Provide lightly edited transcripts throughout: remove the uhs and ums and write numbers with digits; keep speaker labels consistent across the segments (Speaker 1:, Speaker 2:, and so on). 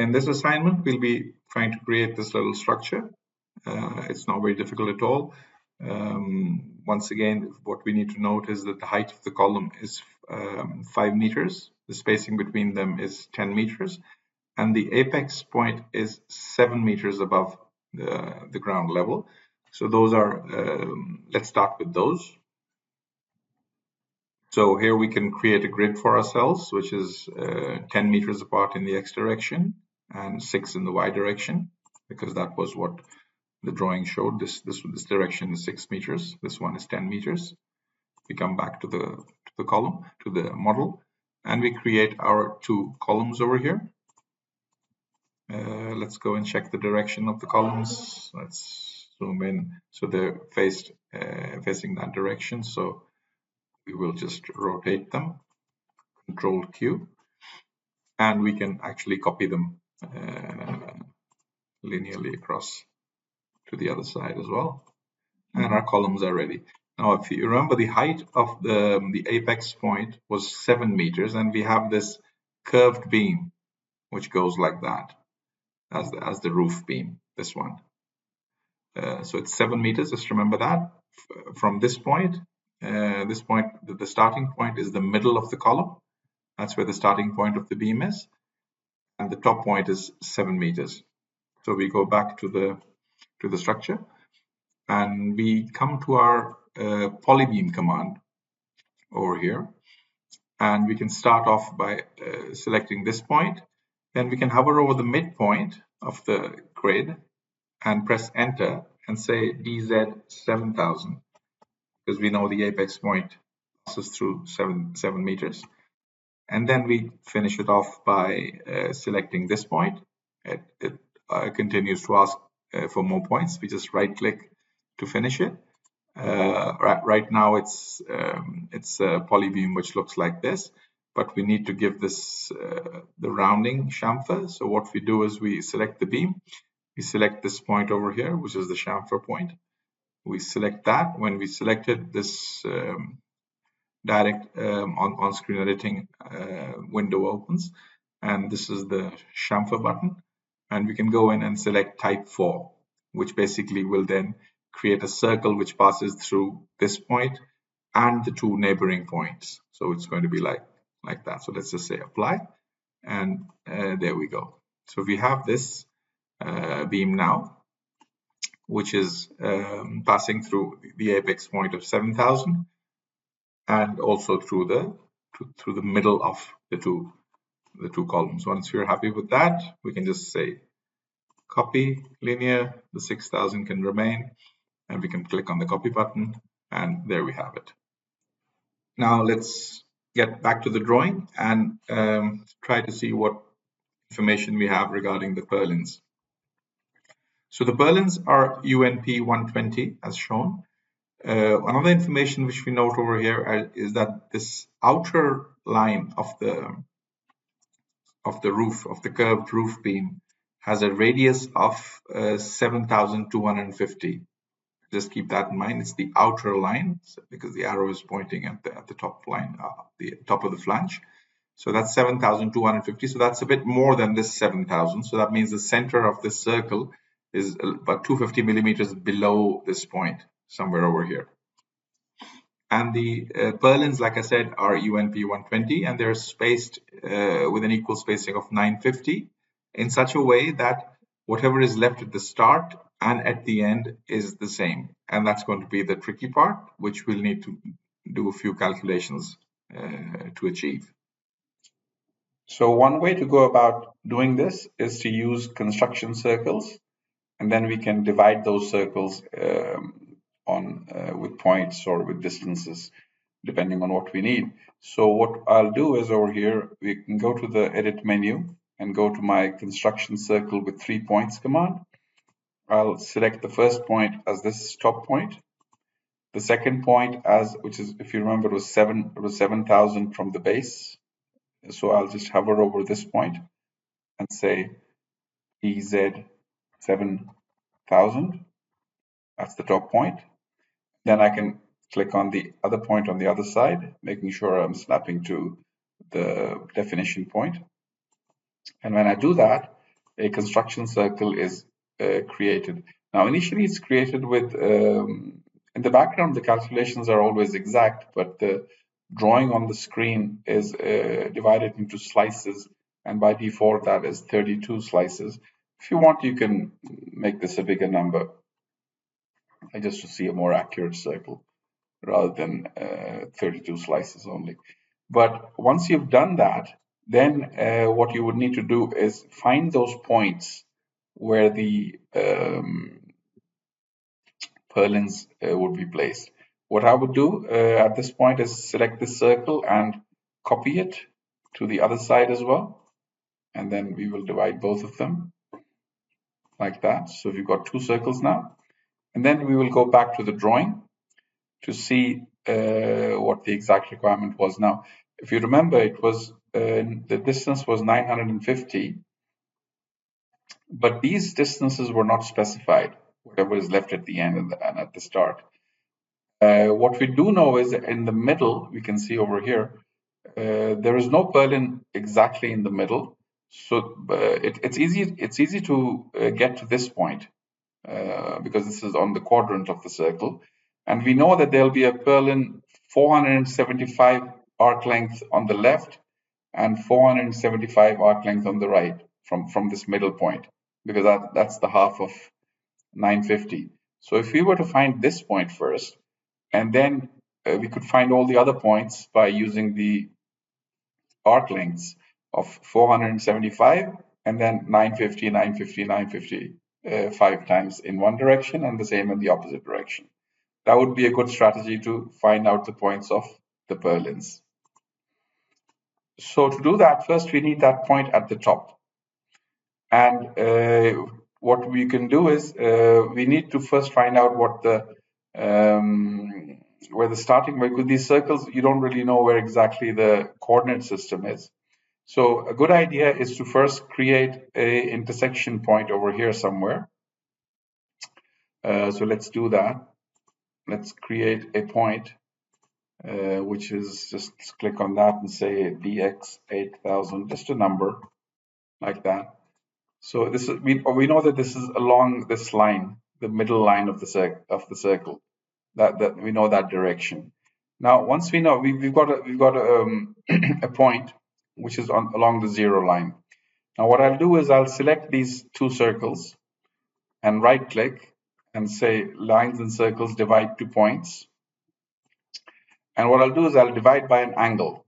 Speaker 1: In this assignment, we'll be trying to create this little structure. It's not very difficult at all. Once again, what we need to note is that the height of the column is 5 meters. The spacing between them is 10 meters. And the apex point is 7 meters above the ground level. So those are, let's start with those. So here we can create a grid for ourselves, which is 10 meters apart in the x direction and 6 in the y direction, because that was what the drawing showed. This direction is 6 meters. This one is 10 meters. We come back to the column, to the model, and we create our 2 columns over here. Let's go and check the direction of the columns. Let's zoom in. So they're facing that direction. So we will just rotate them, Control Q, and we can actually copy them linearly across to the other side as well. And our columns are ready. Now, if you remember, the height of the apex point was 7 meters, and we have this curved beam which goes like that as the roof beam, this one. So it's 7 meters, just remember that. From this point, the starting point is the middle of the column. That's where the starting point of the beam is. And the top point is 7 meters. So we go back to the structure, and we come to our polybeam command over here. And we can start off by selecting this point. Then we can hover over the midpoint of the grid and press enter and say DZ 7000, because we know the apex point passes through 7 meters. And then we finish it off by selecting this point. It continues to ask for more points. We just right click to finish it. Right now it's a polybeam which looks like this, but we need to give this the rounding chamfer. So what we do is we select the beam. We select this point over here, which is the chamfer point. We select that. When we select it, this direct on-screen editing window opens, and this is the chamfer button. And we can go in and select type 4, which basically will then create a circle which passes through this point and the 2 neighboring points. So it's going to be like that. So let's just say apply, and there we go. So we have this beam now, which is passing through the apex point of 7000 and also through the middle of the two columns. Once we're happy with that, we can just say copy linear. The 6000 can remain, and we can click on the copy button, and there we have it. Now let's get back to the drawing and try to see what information we have regarding the purlins. So the purlins are UNP 120 as shown. Another information which we note over here is that this outer line of the roof, of the curved roof beam, has a radius of 7,250. Just keep that in mind. It's the outer line, because the arrow is pointing at the top line, the top of the flange. So that's 7,250. So that's a bit more than this 7,000. So that means the center of this circle is about 250 millimeters below this point, somewhere over here. And the purlins, like I said, are UNP 120, and they're spaced with an equal spacing of 950 in such a way that whatever is left at the start and at the end is the same. And that's going to be the tricky part, which we'll need to do a few calculations to achieve. So one way to go about doing this is to use construction circles, and then we can divide those circles with points or with distances, depending on what we need. So what I'll do is over here, we can go to the edit menu and go to my construction circle with 3 points command. I'll select the first point as this top point, the second point as, which is, if you remember, it was 7,000 from the base. So I'll just hover over this point and say EZ 7,000. That's the top point. Then I can click on the other point on the other side, making sure I'm snapping to the definition point. And when I do that,
Speaker 2: a construction circle is created. Now, initially it's created with, in the background, the calculations are always exact, but the drawing on the screen is divided into slices, and by default that is 32 slices. If you want, you can make this a bigger number, just to see a more accurate circle rather than 32 slices only. But once you've done that, then what you would need to do is find those points where the purlins would be placed. What I would do at this point is select this circle and copy it to the other side as well. And then we will divide both of them like that. So we've got two circles now. And then we will go back to the drawing to see what the exact requirement was. Now, if you remember, it was the distance was 950, but these distances were not specified, whatever is left at the end and at the start. What we do know is that in the middle, we can see over here, there is no purlin exactly in the middle. So it's easy to get to this point because this is on the quadrant of the circle. And we know that there'll be a purlin 475 arc length on the left and 475 arc length on the right from this middle point, because that's the half of 950. So if we were to find this point first, and then we could find all the other points by using the arc lengths of 475 and then 950, 950, 950 5 times in one direction and the same in the opposite direction. That would be a good strategy to find out the points of the purlins. So to do that, first we need that point at the top. And what we can do is we need to first find out what the where the starting point, with these circles, you don't really know where exactly the coordinate system is. So a good idea is to first create a intersection point over here somewhere. So let's do that. Let's create a point, which is just click on that and say dx 8000, just a number like that. So this is we know that this is along this line, the middle line of the circle. That we know that direction. Now, once we know we've got a point which is along the 0 line. Now, what I'll do is I'll select these two circles and right-click and say lines and circles divide to points. And what I'll do is I'll divide by an angle.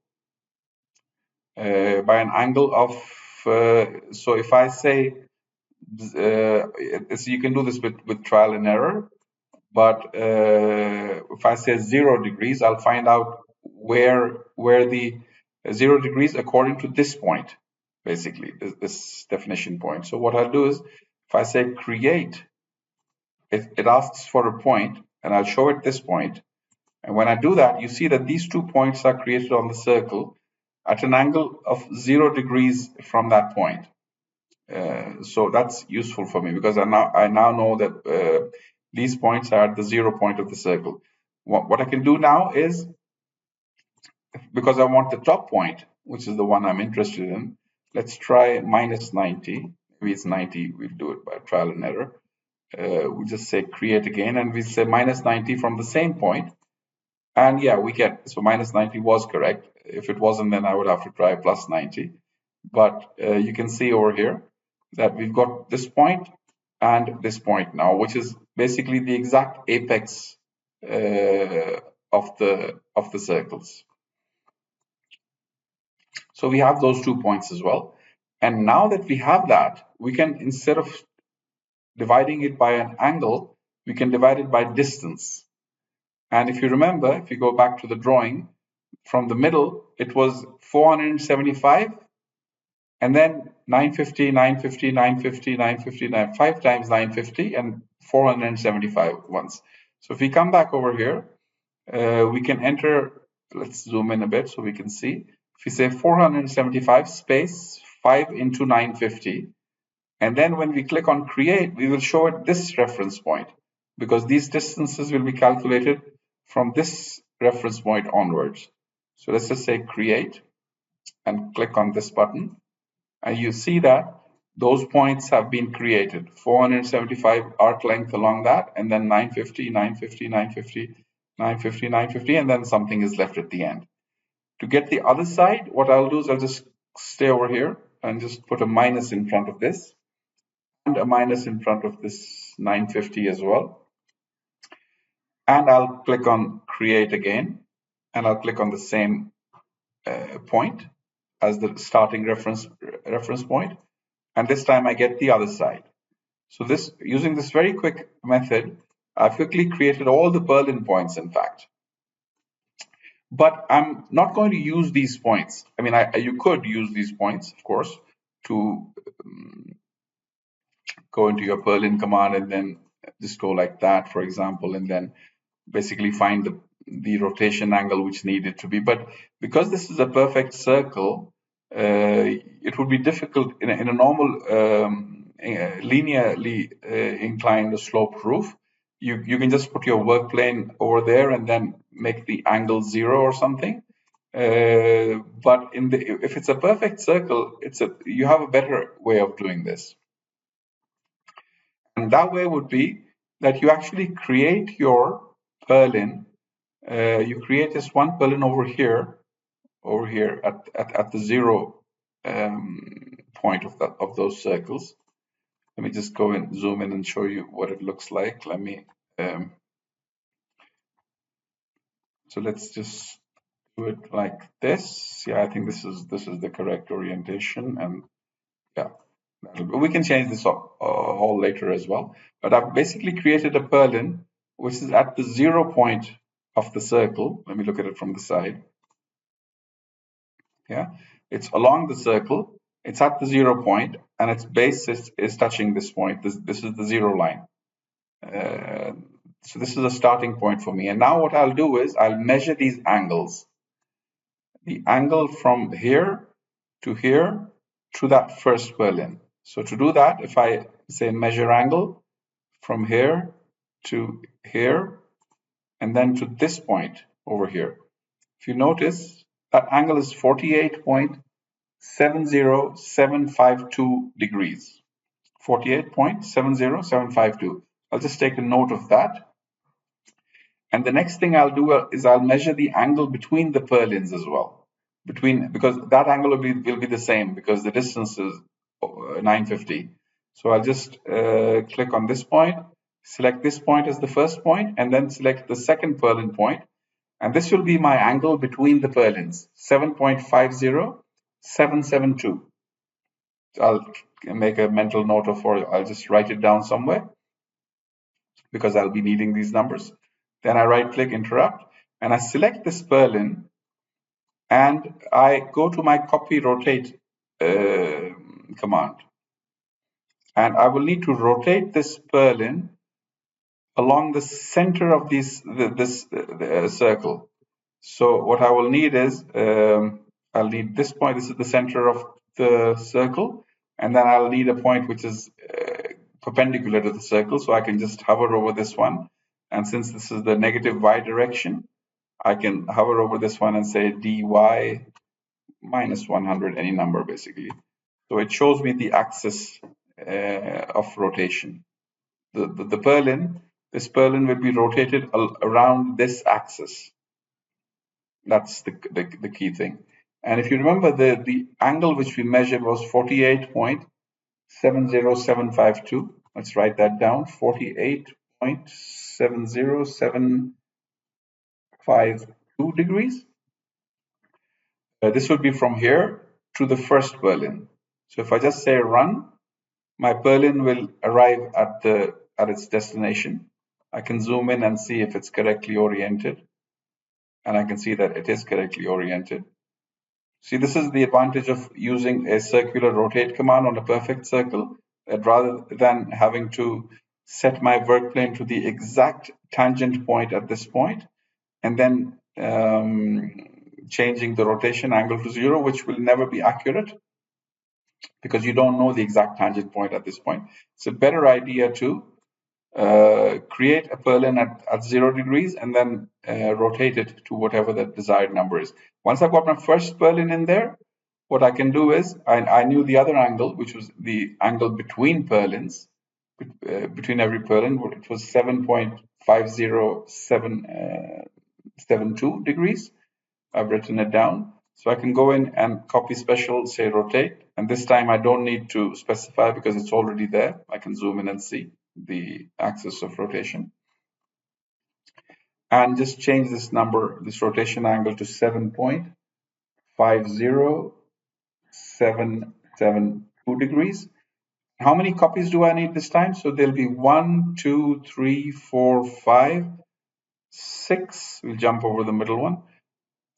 Speaker 2: By an angle of so if I say so you can do this with trial and error. But if I say 0 degrees, I'll find out where the 0 degrees according to this point, basically, this definition point. So what I'll do is, if I say create, it asks for a point, and I'll show it this point. And when I do that, you see that these 2 points are created on the circle at an angle of 0 degrees from that point. So that's useful for me because I now know that these points are at the 0 point of the circle. What I can do now is, because I want the top point, which is the one I'm interested in, let's try minus 90. Maybe it's 90. We'll do it by trial and error. We just say create again, and we say minus 90 from the same point. And yeah, we get, so minus 90 was correct. If it wasn't, then I would have to try plus 90. But you can see over here that we've got this point and this point now, which is basically the exact apex of the circles. So we have those 2 points as well. And now that we have that, we can, instead of dividing it by an angle, we can divide it by distance. And if you remember, if you go back to the drawing, from the middle, it was 475, and then 950, 950, 950, 950, 5 times 950, and 475 once. So if we come back over here, we can enter, let's zoom in a bit so we can see. If we say 475 space 5 into 950, and then when we click on create, we will show it this reference point, because these distances will be calculated from this reference point onwards. So let's just say create and click on this button. And you see that those points have been created. 475 arc length along that, and then 950, 950, 950, 950, 950, and then something is left at the end. To get the other side, what I'll do is I'll just stay over here and just put a minus in front of this, and a minus in front of this 950 as well. And I'll click on create again, and I'll click on the same point as the starting reference point, and this time I get the other side. So this, using this very quick method, I've quickly created all the purlin points, in fact. But I'm not going to use these points. I mean, you could use these points, of course, to go into your purlin command and then just go like that, for example, and then basically find the rotation angle which needed to be. But because this is a perfect circle, it would be difficult in a normal linearly inclined slope roof. You can just put your work plane over there and then make the angle 0 or something. But if it's a perfect circle, you have a better way of doing this. And that way would be that you actually create your purlin. You create this one purlin over here at the 0 point of those circles. Let me just go and zoom in and show you what it looks like. Let me. So let's just do it like this. Yeah, I think this is the correct orientation, and yeah, we can change this all later as well. But I've basically created a purlin which is at the 0 point of the circle. Let me look at it from the side. Yeah, it's along the circle. It's at the 0 point, and its base is touching this point. This is the 0 line. So this is a starting point for me. And now what I'll do is I'll measure these angles. The angle from here to here to that first purlin. So to do that, if I say measure angle from here to here, and then to this point over here, if you notice, that angle is 48.70752 degrees. 48.70752. I'll just take a note of that. And the next thing I'll do is I'll measure the angle between the purlins as well. Because that angle will be the same, because the distance is 950. So I'll just click on this point, select this point as the first point, and then select the second purlin point. And this will be my angle between the purlins, 7.50772. I'll make a mental note of, or I'll just write it down somewhere, because I'll be needing these numbers. Then I right click, interrupt, and I select this purlin, and I go to my copy rotate command. And I will need to rotate this purlin along the center of this circle. So what I will need is, I'll need this point. This is the center of the circle. And then I'll need a point which is perpendicular to the circle. So I can just hover over this one. And since this is the negative y direction, I can hover over this one and say dy minus 100, any number basically. So it shows me the axis of rotation. The purlin, this purlin will be rotated around this axis. That's the key thing. And if you remember, the angle which we measured was 48.70752. Let's write that down, 48.70752 degrees. This will be from here to the first purlin. So if I just say run, my purlin will arrive at its destination. I can zoom in and see if it's correctly oriented. And I can see that it is correctly oriented. See, this is the advantage of using a circular rotate command on a perfect circle, that rather than having to set my work plane to the exact tangent point at this point, and then changing the rotation angle to 0, which will never be accurate because you don't know the exact tangent point at this point. It's a better idea to create a purlin at 0 degrees and then rotate it to whatever the desired number is. Once I've got my first purlin in there, what I can do is, I knew the other angle, which was the angle between purlins, between every purlin, it was 7.50772 degrees. I've written it down. So I can go in and copy special, say rotate, and this time I don't need to specify because it's already there. I can zoom in and see the axis of rotation. And just change this number, this rotation angle to 7.50772 degrees. How many copies do I need this time? So there'll be 1, 2, 3, 4, 5, 6. We'll jump over the middle one.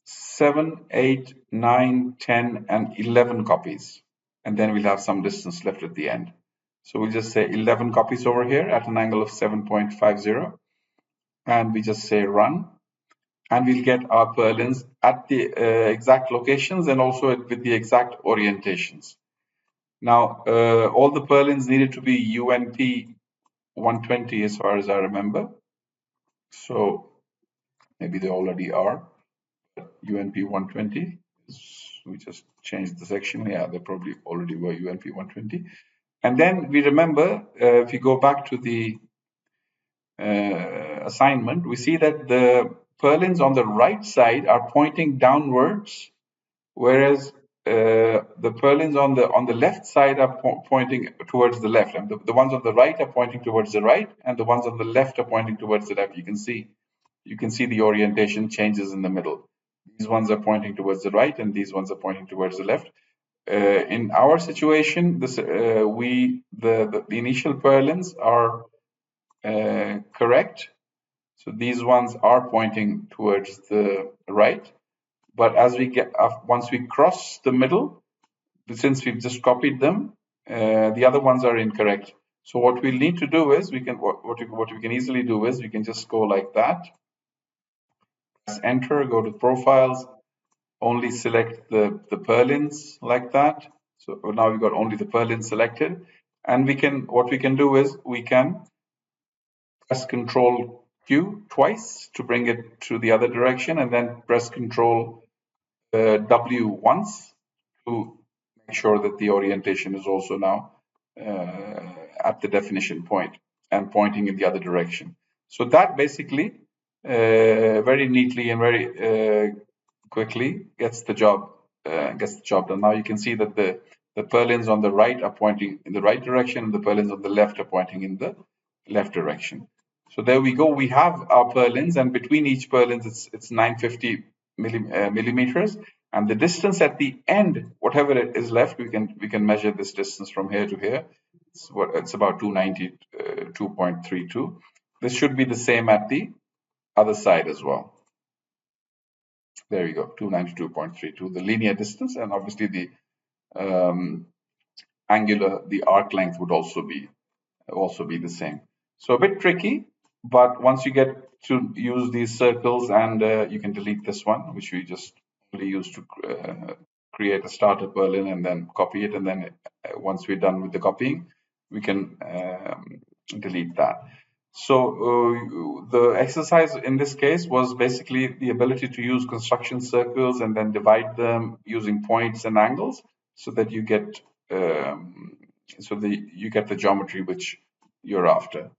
Speaker 2: 7, 8, 9, 10, and 11 copies. And then we'll have some distance left at the end. So we'll just say 11 copies over here at an angle of 7.50. And we just say run. And we'll get our purlins at the exact locations and also with the exact orientations. Now, all the purlins needed to be UNP 120 as far as I remember. So maybe they already are. UNP 120. We just changed the section. Yeah, they probably already were UNP 120. And then we remember, if you go back to the assignment, we see that the purlins on the right side are pointing downwards, whereas the purlins on the left side are pointing towards the left, and the ones on the right are pointing towards the right, and the ones on the left are pointing towards the left. You can see the orientation changes in the middle. These ones are pointing towards the right, and these ones are pointing towards the left. In our situation, the initial purlins are correct. So these ones are pointing towards the right, but as we get once we cross the middle, since we've just copied them, the other ones are incorrect. So what we'll need to do is what we can easily do is we can just go like that. Press enter, go to profiles, only select the purlins like that. So now we've got only the purlins selected, and what we can do is we can press Control Q twice to bring it to the other direction, and then press Control W once to make sure that the orientation is also now at the definition point and pointing in the other direction. So that basically very neatly and very quickly gets the job done. Now you can see that the purlins on the right are pointing in the right direction, and the purlins on the left are pointing in the left direction. So there we go. We have our purlins, and between each purlins, it's 950 millimeters, and the distance at the end, whatever it is left, we can measure this distance from here to here. It's about 292.32. This should be the same at the other side as well. There you go, 292.32, the linear distance, and obviously the the arc length would also be the same. So a bit tricky, but once you get to use these circles, and you can delete this one, which we just only use to create a starter purlin and then copy it, and then once we're done with the copying, we can delete that. So the exercise in this case was basically the ability to use construction circles and then divide them using points and angles, so that you get the geometry which you're after.